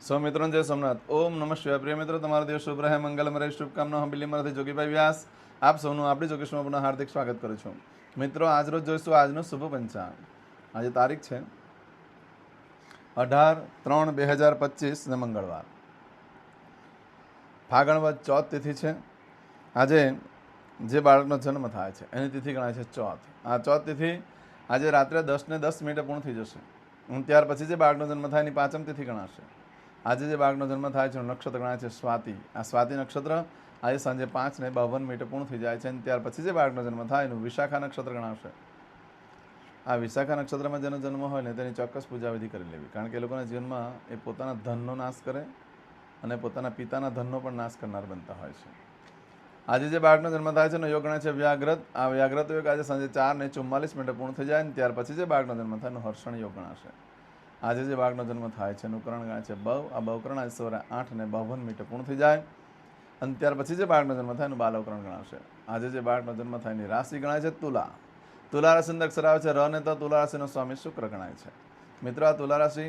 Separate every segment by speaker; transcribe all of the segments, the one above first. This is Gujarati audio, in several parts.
Speaker 1: સૌ મિત્રોને જય સોમનાથ. ઓમ નમઃ શિવાય. પ્રિય મિત્રો, તમારો દિવસ શુભ રહે, મંગલમ રહે. શુભકામના હું બિલીમરાથી જોગીભાઈ વ્યાસ આપ સૌનું આપણી જોગેશમાં પુનઃ હાર્દિક સ્વાગત કરું છું. મિત્રો, આજરોજ જોઈશું આજનું શુભ પંચાંગ. આજે તારીખ છે 18/3/2025 ને મંગળવાર. ફાગણ વદ ચોથ તિથિ છે. આજે જે બાળકનો જન્મ થાય છે એની તિથિ ગણાય છે ચોથ. આ ચોથ તિથિ આજે રાત્રે 10:10 પૂર્ણ થઈ જશે. ત્યાર પછી જે બાળકનો જન્મ થાય એની પાંચમ તિથિ ગણાશે. આજે જે બાળકનો જન્મ થાય છે નક્ષત્ર ગણાય છે સ્વાતિ. આ સ્વાતિ નક્ષત્ર આજે સાંજે 5:52 પૂર્ણ થઈ જાય છે અને ત્યાર પછી જે બાળકનો જન્મ થાય એનું વિશાખા નક્ષત્ર ગણાશે. આ વિશાખા નક્ષત્રમાં જેનો જન્મ હોય ને તેની ચોક્કસ પૂજાવિધિ કરી લેવી, કારણ કે એ લોકોના જીવનમાં એ પોતાના ધનનો નાશ કરે અને પોતાના પિતાના ધનનો પણ નાશ કરનાર બનતા હોય છે. આજે જે બાળકનો જન્મ થાય છે એનો યોગ ગણાય છે વ્યાઘ્રત. આ વ્યાઘ્રત યોગ આજે સાંજે 4:44 પૂર્ણ થઈ જાય અને ત્યાર પછી જે બાળકનો જન્મ થાય એનો હર્ષણ યોગ ગણાશે. આજે જે બાળકનો જન્મ થાય છે એનું કરણ ગણાય છે બવ. આ બવકરણ આજે સવારે 8:52 પૂર્ણ થઈ જાય અને ત્યાર પછી જે બાળકનો જન્મ થાય એનું બાલવકરણ ગણાશે. આજે જે બાળકનો જન્મ થાય એની રાશિ ગણાય છે તુલા. તુલા રાશિનો અક્ષર આવે છે ર ને ત. તુલા રાશિનો સ્વામી શુક્ર ગણાય છે. મિત્રો, આ તુલા રાશિ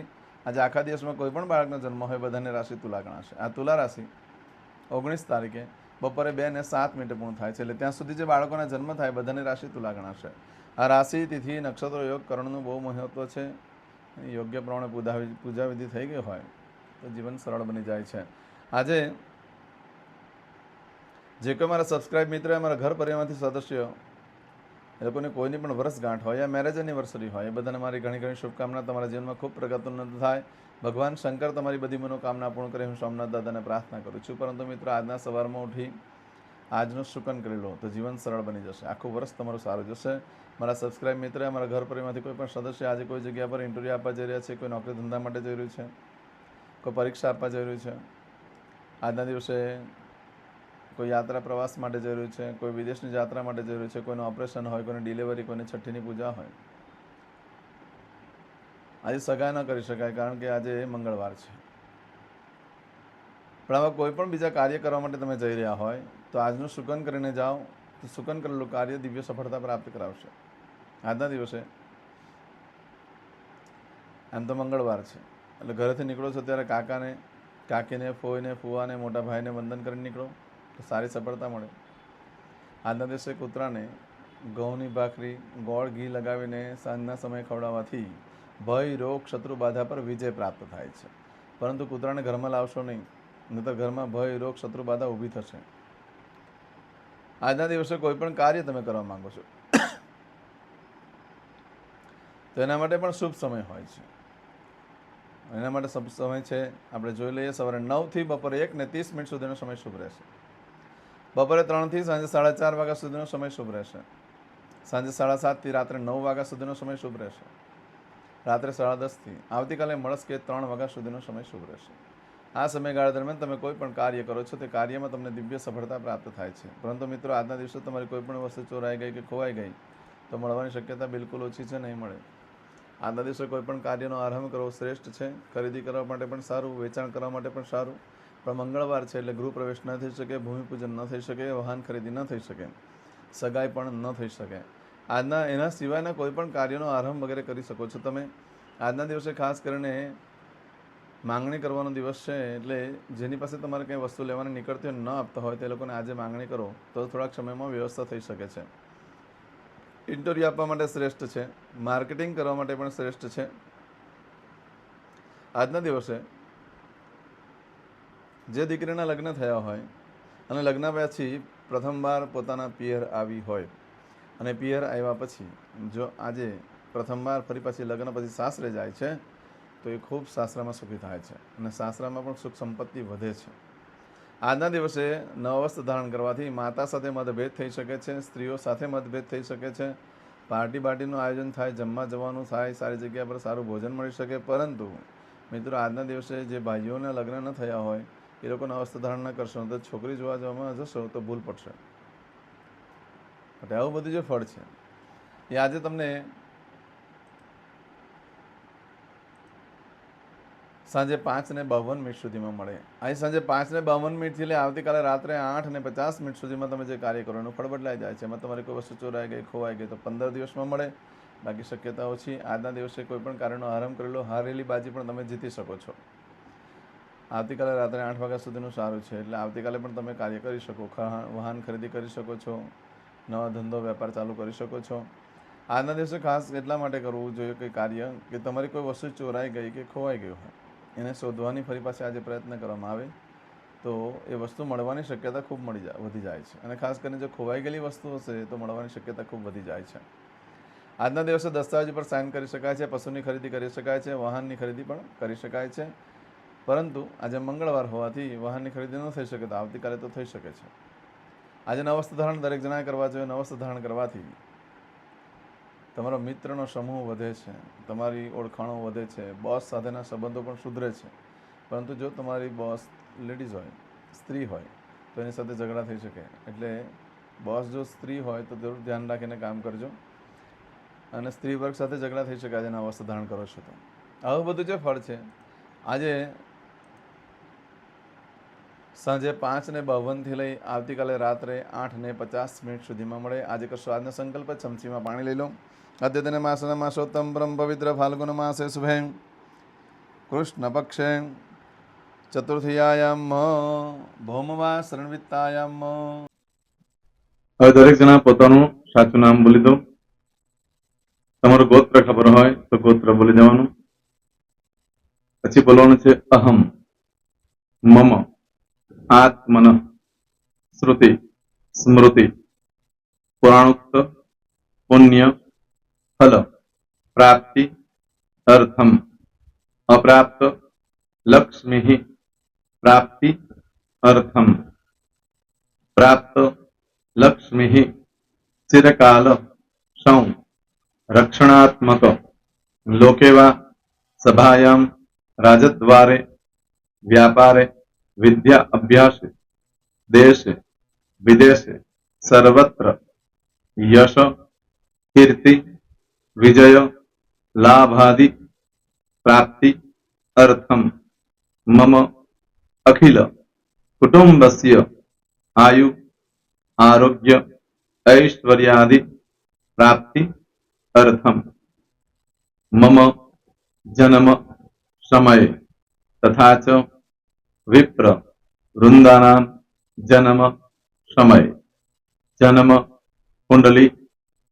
Speaker 1: આજે આખા દિવસમાં કોઈ પણ બાળકનો જન્મ હોય બધાની રાશિ તુલા ગણાશે. આ તુલા રાશિ 19 તારીખે બપોરે 2:07 પૂર્ણ થાય છે, એટલે ત્યાં સુધી જે બાળકોના જન્મ થાય બધાની રાશિ તુલા ગણાશે. આ રાશિ, તિથિ, નક્ષત્ર, યોગ, કરણનું બહુ મહત્વ છે. યોગ્ય પ્રમાણે પૂજાવિધિ થઈ ગઈ હોય તો જીવન સરળ બની જાય છે. આજે જે કોઈ મારા સબસ્ક્રાઇબ મિત્રો, અમારા ઘર પરિવારમાંથી સદસ્યો, એ લોકોને કોઈની પણ વર્ષગાંઠ હોય યા મેરેજ એનિવર્સરી હોય, એ બધાને મારી ઘણી ઘણી શુભકામના. તમારા જીવનમાં ખૂબ પ્રગતિ થાય. ભગવાન શંકર તમારી બધી મનોકામના પૂર્ણ કરે, હું સોમનાથ દાદાને પ્રાર્થના કરું છું. પરંતુ મિત્રો, આજના સવારમાં ઉઠી આજનું શુકન કરી લો તો જીવન સરળ બની જશે. આખું વર્ષ તમારું સારું જશે. મારા સબસ્ક્રાઇબ મિત્ર, અમારા ઘર પરિવારમાંથી કોઈ પણ સદસ્ય આજે કોઈ જગ્યા પર ઇન્ટરવ્યૂ આપવા જઈ રહ્યા છે, કોઈ નોકરી ધંધા માટે જઈ રહ્યું છે, કોઈ પરીક્ષા આપવા જઈ રહ્યું છે, આજના દિવસે કોઈ યાત્રા પ્રવાસ માટે જઈ રહ્યું છે, કોઈ વિદેશની યાત્રા માટે જઈ રહ્યું છે, કોઈનું ઓપરેશન હોય, કોઈની ડિલિવરી, કોઈની છઠ્ઠીની પૂજા હોય. આજે સગાઈ ન કરી શકાય કારણ કે આજે મંગળવાર છે. પણ આવા કોઈ પણ બીજા કાર્ય કરવા માટે તમે જઈ રહ્યા હોય તો આજનું શુકન કરીને જાઓ તો શુકન કરેલું કાર્ય દિવ્ય સફળતા પ્રાપ્ત કરાવશે. આજના દિવસે એમ તો મંગળવાર છે એટલે ઘરેથી નીકળો છો ત્યારે કાકાને, કાકીને, ફોઈને, ફુવાને, મોટા ભાઈને વંદન કરીને નીકળો તો સારી સફળતા મળે. આજના દિવસે કૂતરાને ઘઉંની ભાખરી, ગોળ, ઘી લગાવીને સાંજના સમયે ખવડાવવાથી ભય, રોગ, શત્રુ બાધા પર વિજય પ્રાપ્ત થાય છે. પરંતુ કૂતરાને ઘરમાં લાવશો નહીં, નહીં તો ઘરમાં ભય, રોગ, શત્રુ બાધા ઊભી થશે. આજના દિવસે કોઈ પણ કાર્ય તમે કરવા માંગો છો તો એના માટે પણ શુભ સમય હોય છે. એના માટે શુભ સમય છે આપણે જોઈ લઈએ. સવારે 9 થી બપોરે 1:30 સુધીનો સમય શુભ રહેશે. બપોરે 3 થી સાંજે 4:30 વાગ્યા સુધીનો સમય શુભ રહેશે. સાંજે 7:30 થી રાત્રે 9 વાગ્યા સુધીનો સમય શુભ રહેશે. રાત્રે 10:30 થી આવતીકાલે મળસ્કે 3 વાગ્યા સુધીનો સમય શુભ રહેશે. આ સમયગાળા દરમિયાન તમે કોઈ પણ કાર્ય કરો છો તે કાર્યમાં તમને દિવ્ય સફળતા પ્રાપ્ત થાય છે. પરંતુ મિત્રો, આજના દિવસે તમારી કોઈ પણ વસ્તુ ચોરાઈ ગઈ કે ખોવાઈ ગઈ તો મળવાની શક્યતા બિલકુલ ઓછી છે, નહીં મળે. આજના દિવસે કોઈ પણ કાર્યનો આરંભ કરવો શ્રેષ્ઠ છે. ખરીદી કરવા માટે પણ સારું, વેચાણ કરવા માટે પણ સારું. પણ મંગળવાર છે એટલે ગૃહ પ્રવેશ ન થઈ શકે, ભૂમિપૂજન ન થઈ શકે, વાહન ખરીદી ન થઈ શકે, સગાઈ પણ ન થઈ શકે. એના સિવાયના કોઈ પણ કાર્યનો આરંભ વગેરે કરી શકો છો તમે. આજના દિવસે ખાસ કરીને માંગણી કરવાનો દિવસ છે, એટલે જેની પાસે તમારે કંઈ વસ્તુ લેવાની નીકળતી હોય ન આપતા હોય તે લોકોને આજે માંગણી કરો તો થોડાક સમયમાં વ્યવસ્થા થઈ શકે છે. ઇન્ટરવ્યૂ આપવા માટે શ્રેષ્ઠ છે. માર્કેટિંગ કરવા માટે પણ શ્રેષ્ઠ છે. આજના દિવસે જે દીકરીના લગ્ન થયા હોય અને લગ્ન પછી પ્રથમવાર પોતાના પિયર આવી હોય અને પિયર આવ્યા પછી જો આજે પ્રથમવાર ફરી પાછી લગ્ન પછી સાસરે જાય છે તો એ ખૂબ સાસરામાં સુખી થાય છે અને સાસરામાં પણ સુખ સંપત્તિ વધે છે. આજના દિવસે નવા વસ્ત્ર ધારણ કરવાથી માતા સાથે મતભેદ થઈ શકે છે, સ્ત્રીઓ સાથે મતભેદ થઈ શકે છે, પાર્ટીનું આયોજન થાય, જમવા જવાનું થાય, સારી જગ્યા પર સારું ભોજન મળી શકે. પરંતુ મિત્રો, આજના દિવસે જે ભાઈઓના લગ્ન ન થયા હોય એ લોકોના વસ્ત્ર ધારણ ન કરશો તો છોકરી જોવા જવામાં જશો તો ભૂલ પડશે. એટલે આવું બધું જે ફળ છે એ આજે તમને સાંજે 5:52 સુધીમાં મળે. આજે સાંજે 5:52 થી આવતીકાલે રાત્રે 8:50 સુધીમાં તમે જે કાર્ય કરો એનું ફળ બદલાઈ જાય છે. એમાં તમારી કોઈ વસ્તુ ચોરાઈ ગઈ, ખોવાઈ ગઈ તો 15 દિવસમાં મળે, બાકી શક્યતા ઓછી. આજના દિવસે કોઈ પણ કાર્યનો આરંભ કરેલો હારેલી બાજી પણ તમે જીતી શકો છો. આવતીકાલે રાત્રે 8 વાગ્યા સુધીનું સારું છે, એટલે આવતીકાલે પણ તમે કાર્ય કરી શકો, વાહન ખરીદી કરી શકો છો, નવા ધંધો વેપાર ચાલુ કરી શકો છો. આજના દિવસે ખાસ એટલા માટે કરવું જોઈએ કે કાર્ય કે તમારી કોઈ વસ્તુ ચોરાઈ ગઈ કે ખોવાઈ ગઈ હોય એને શોધવાની ફરી પાછી આજે પ્રયત્ન કરવામાં આવે તો એ વસ્તુ મળવાની શક્યતા ખૂબ વધી જાય છે. અને ખાસ કરીને જો ખોવાઈ ગયેલી વસ્તુ હશે તો મળવાની શક્યતા ખૂબ વધી જાય છે. આજના દિવસે દસ્તાવેજ પર સાઇન કરી શકાય છે, પશુની ખરીદી કરી શકાય છે, વાહનની ખરીદી પણ કરી શકાય છે. પરંતુ આજે મંગળવાર હોવાથી વાહનની ખરીદી ન થઈ શકે તો આવતીકાલે તો થઈ શકે છે. આજે નવસ્ત્ર ધારણ દરેક જણાએ કરવા જોઈએ. નવસ્ત્ર ધારણ કરવાથી તમારો મિત્રનો સમૂહ વધે છે, તમારી ઓળખાણો વધે છે, બોસ સાથેના સંબંધો પણ સુધરે છે. પરંતુ જો તમારી બોસ લેડીઝ હોય, સ્ત્રી હોય તો એની સાથે ઝઘડા થઈ શકે. એટલે બોસ જો સ્ત્રી હોય તો જરૂર ધ્યાન રાખીને કામ કરજો. અને સ્ત્રી વર્ગ સાથે ઝઘડા થઈ શકે આજે નવસ્ત્ર ધારણ કરો છો તો. આવું બધું જે ફળ છે આજે સાંજે 5:52 લઈ આવતીકાલે રાત્રે 8:50 સુધીમાં મળે. આજે કરશો આજનો સંકલ્પ, ચમચીમાં પાણી લઈ લો. અદ્યતન માસના માસોત્તમ પરમ પવિત્ર ફાલ્ગુન માસે શુભે કૃષ્ણ પક્ષે ચતુર્થીયાયામ ભૌમવા શરણવિત્તાયામ.
Speaker 2: હવે દરેક જણા પોતાનું સાચું નામ બોલી દો. તમારું ગોત્ર ખબર હોય તો ગોત્ર બોલી દેવાનું. પછી બોલવાનું છે અહમ, મમ, આત્મન, શ્રુતિ, સ્મૃતિ, પુરાણોક્ત, પુણ્ય, ફલ, પ્રાપ્તિ, અર્થમ, અપ્રાપ્ત, લક્ષ્મી, પ્રાપ્તિ, અર્થમ, પ્રાપ્ત, લક્ષ્મી, ચિરકાલ, સૌ, રક્ષણાત્મક, લોકેવા, સભાયામ, રાજદ્વારે, વ્યાપારે, વિદ્યા અભ્યાસે, દેશે, વિદેશે, સર્વત્ર, યશ, કીર્તિ, વિજય, લાભાદિ, પ્રાપ્તિ, અર્થમ, મમ, અખિલ, કુટુંબસ્ય, આયુ, આરોગ્ય, ऐश्वर्यादि, प्राप्ति, अर्थम, मम, जन्म, समय, तथा च विप्र, वृंदानां, जन्म, समय, जन्म, कुंडली,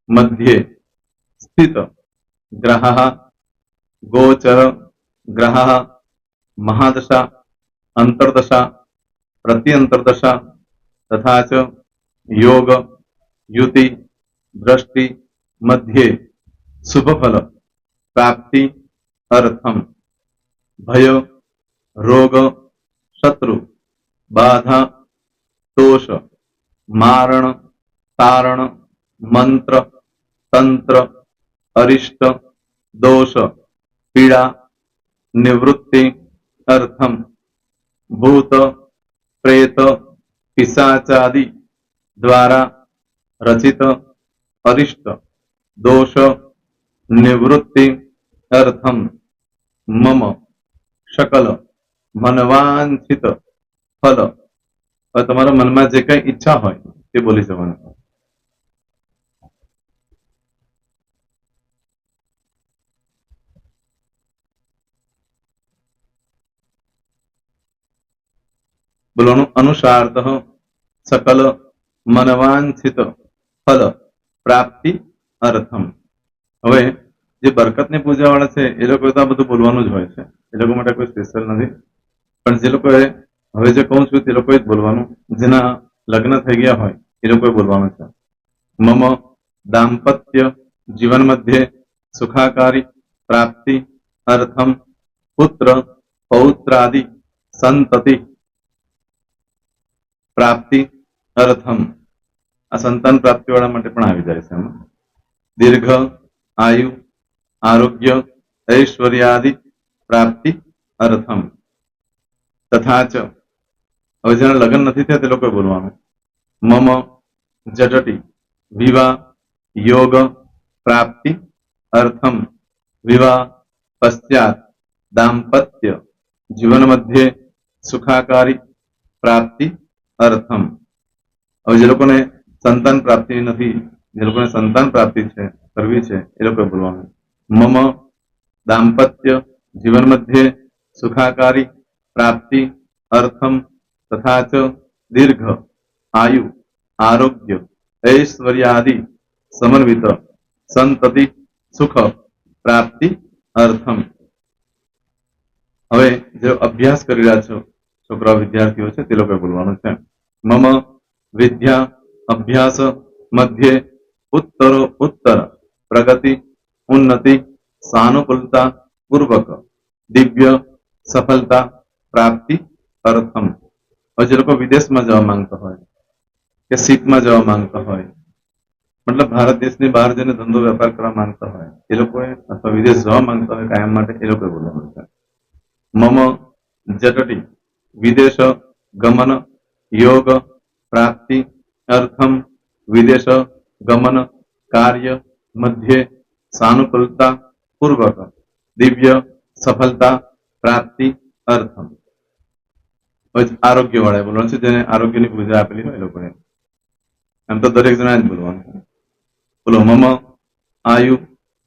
Speaker 2: मध्ये, स्थित, ग्रहः, गोचर, ग्रहः, महादशा, अंतर्दशा, प्रत्यंतर्दशा, तथा च योग, युति, दृष्टि, मध्ये, शुभफल, प्राप्ति, अर्थम, भय, रोग, शत्रु, बाधा, दोष, मारण, तारण, मंत्र, तंत्र, अरिष्ट, दोष, पीड़ा, निवृत्ति, अर्थम, भूत, प्रेत, पिशाचादि द्वारा रचित अरिष्ट, दोष, निवृत्ति, अर्थम, मम, सकल, मनवांछित फल. તમારા મનમાં જે કઈ ઈચ્છા હોય તે બોલી જવાનું. બોલવાનું અનુસારતઃ सकल मनवांछित फल प्राप्ति अर्थम. હવે જે બરકતની પૂજા વાળા છે એ લોકો તો આ બધું બોલવાનું જ હોય છે, એ લોકો માટે કોઈ સ્પેશિયલ નથી. પણ જે લોકોએ હવે જે કહું છું તે લોકોએ જ બોલવાનું. જેના લગ્ન થઈ ગયા હોય એ લોકોએ બોલવાનું છે. મમ દાંપત્ય જીવન મધ્યે સુખાકારી પ્રાપ્તિ અર્થમ પુત્ર પૌત્રાદિ સંતતિ પ્રાપ્તિ અર્થમ. આ સંતાન પ્રાપ્તિ વાળા માટે પણ આવી જાય છે. દીર્ઘ આયુ આરોગ્ય ઐશ્વર્યાદિ પ્રાપ્તિ અર્થમ. તથા ચ હવે જેના લગ્ન નથી થયા તે લોકોએ બોલવાનું. મમ જટટી વિવાહ યોગ પ્રાપ્તિ અર્થમ વિવાહ પશ્ચાત દાંપત્ય જીવન મધ્યે સુખાકારી પ્રાપ્તિ અર્થમ. હવે જે લોકોને સંતાન પ્રાપ્તિ નથી, જે લોકોને સંતાન પ્રાપ્તિ છે કરવી છે એ લોકોએ બોલવાનું. મમ દાંપત્ય જીવન મધ્યે સુખાકારી प्राप्ति अर्थम तथा च दीर्घ आयु आरोग्य ऐश्वर्यादि समन्वित संतति सुख प्राप्ति अर्थम। હવે જે અભ્યાસ કરી રહ્યા છો છોકરા વિદ્યાર્થીઓ છે તે લોકોએ બોલવાનું છે મમ વિદ્યા અભ્યાસ મધ્યે ઉત્તરો ઉત્તર પ્રગતિ ઉન્નતિ સાનુકૂલતા પૂર્વક દિવ્ય સફળતા પ્રાપ્તિ અર્થમ। હવે જે લોકો વિદેશમાં જવા માંગતા હોય કે સીટમાં જવા માંગતા હોય મતલબ ભારત દેશની બહાર જઈને ધંધો વેપાર કરવા માંગતા હોય એ લોકોએ અથવા વિદેશ જવા માંગતા હોય કાયમ માટે એ લોકોએ બોલવાનું છે मम जटटी विदेश गमन योग प्राप्ति अर्थम विदेश गमन कार्य मध्य सानुकूलता पूर्वक दिव्य सफलता प्राप्ति अर्थम। आरोग्य वाला बोलવાનું છે જેને આરોગ્યની પૂજા આપેલી હોય એ લોકોએ એમ તો દરેક જણા જ બોલવાનું છે બોલો મમ આયુ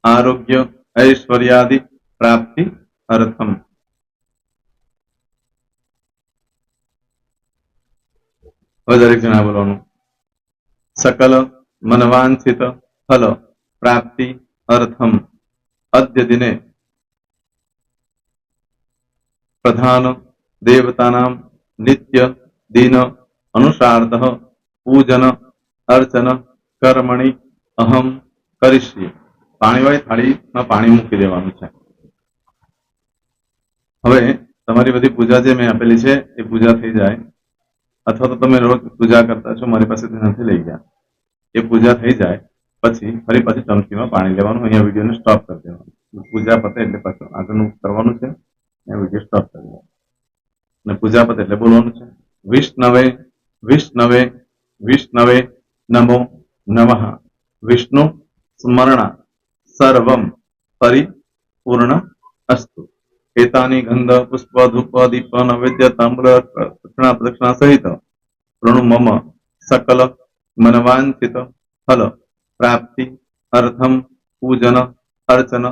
Speaker 2: આરોગ્ય ऐश्वर्यादि प्राप्ति अर्थम। दरेक जना बोलવાનું सकल मनवांछित फल प्राप्ति अर्थम अद्य दिने प्रधान देवतानां नित्य दिन अनुसारतः पूजन अर्चन कर्मणि अहम करिष्ये। पाणीवाળી થાળીમાં પાણી મૂકી દેવાનું છે। હવે તમારી બધી પૂજા જે મેં આપેલી છે એ પૂજા થઈ જાય અથવા તો તમે રોજ પૂજા કરતા છો મારી પાસેથી નથી લઈ ગયા એ પૂજા થઈ જાય પછી ફરી પાછી ચમચીમાં પાણી લેવાનું અહીંયા વિડીયોને સ્ટોપ કરી દેવાનું પૂજા પતે એટલે પાછું આગળનું કરવાનું છે એ વિડીયો સ્ટોપ કરી દેવાનો અને પૂજા પતે એટલે બોલવાનું છે વિષ્ણવે વિષ્ણવે વિષ્ણવે નમો નમઃ વિષ્ણુ સ્મરણ સર્વમ પરિપૂર્ણ અસ્તુ। एतानि गंध पुष्प धूप दीप नैवेद्य तांबूल दक्षिणा प्रदक्षिणा सहित प्रणु मम सकल मनवांछित फल प्राप्ति अर्थम पूजन अर्चन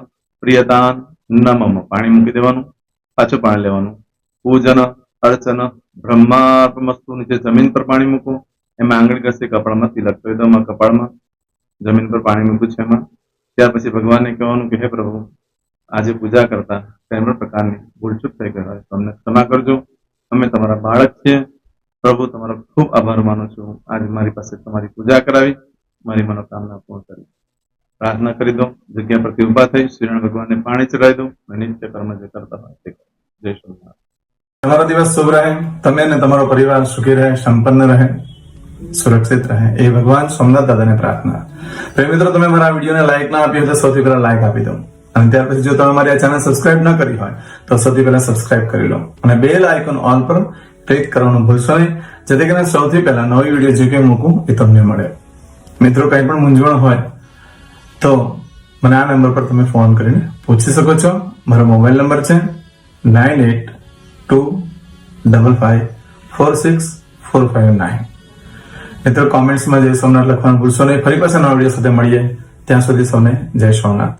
Speaker 2: प्रियतान न मम। पाणी मूकी देवानुं पाछुं पाणी लेवानुं पूजन अर्चन ब्रह्मार्पणमस्तु। नीचे जमीन पर पाणी मूको एमां आंगળી घसी कपाळमां तिलक કરી દો कपाळमां जमीन पर पाणी मूक्યું છે એમાં ત્યાર પછી ભગવાનને કહેવાનું કે હે પ્રભુ આજે પૂજા કરતા કઈ પણ પ્રકારની ભૂલચૂક થઈ ગઈ હોય તમને ક્ષમા કરજો અમે તમારા બાળક છીએ પ્રભુ તમારો ખૂબ આભાર માનું છું આજે મારી પાસે તમારી પૂજા કરાવી મારી મનોકામના પૂર્ણ કરી પ્રાર્થના કરી દો જગ્યા પરથી ઉભા થઈ શ્રીનારાયણ ભગવાનને પાણી ચડાવી દો અને નિત્ય કર્મ જે કરતા હોય તે કરો। જય શ્રી
Speaker 1: તમારો દિવસ શુભ રહે તમે અને તમારો પરિવાર સુખી રહે સંપન્ન રહે સુરક્ષિત રહે એ ભગવાન સોમનાથ દાદાને પ્રાર્થના। પ્રેમ મિત્રો તમે મારા વિડીયોને લાઈક ના આપી હોય તો સૌથી પહેલા લાઈક આપી દો અને ત્યાર પછી જો તમે મારી આ ચેનલ સબસ્ક્રાઇબ ન કરી હોય તો સૌથી પહેલા સબસ્ક્રાઇબ કરી લો અને બેલ આઇકોન ઓલ પર ક્લિક કરવાનું ભૂલશો નહીં જેથી કરીને સૌથી પહેલા નવી વિડીયો જે કંઈ મૂકું એ તમને મળે। મિત્રો કંઈ પણ મૂંઝવણ હોય તો મને આ નંબર પર તમે ફોન કરીને પૂછી શકો છો। મારો મોબાઈલ નંબર છે 9825546459। મિત્રો કોમેન્ટ્સમાં જય સોમનાથ લખવાનું ભૂલશો નહીં। ફરી પાછા નવા વિડીયો સાથે મળીએ ત્યાં સુધી સૌને જય સોમનાથ।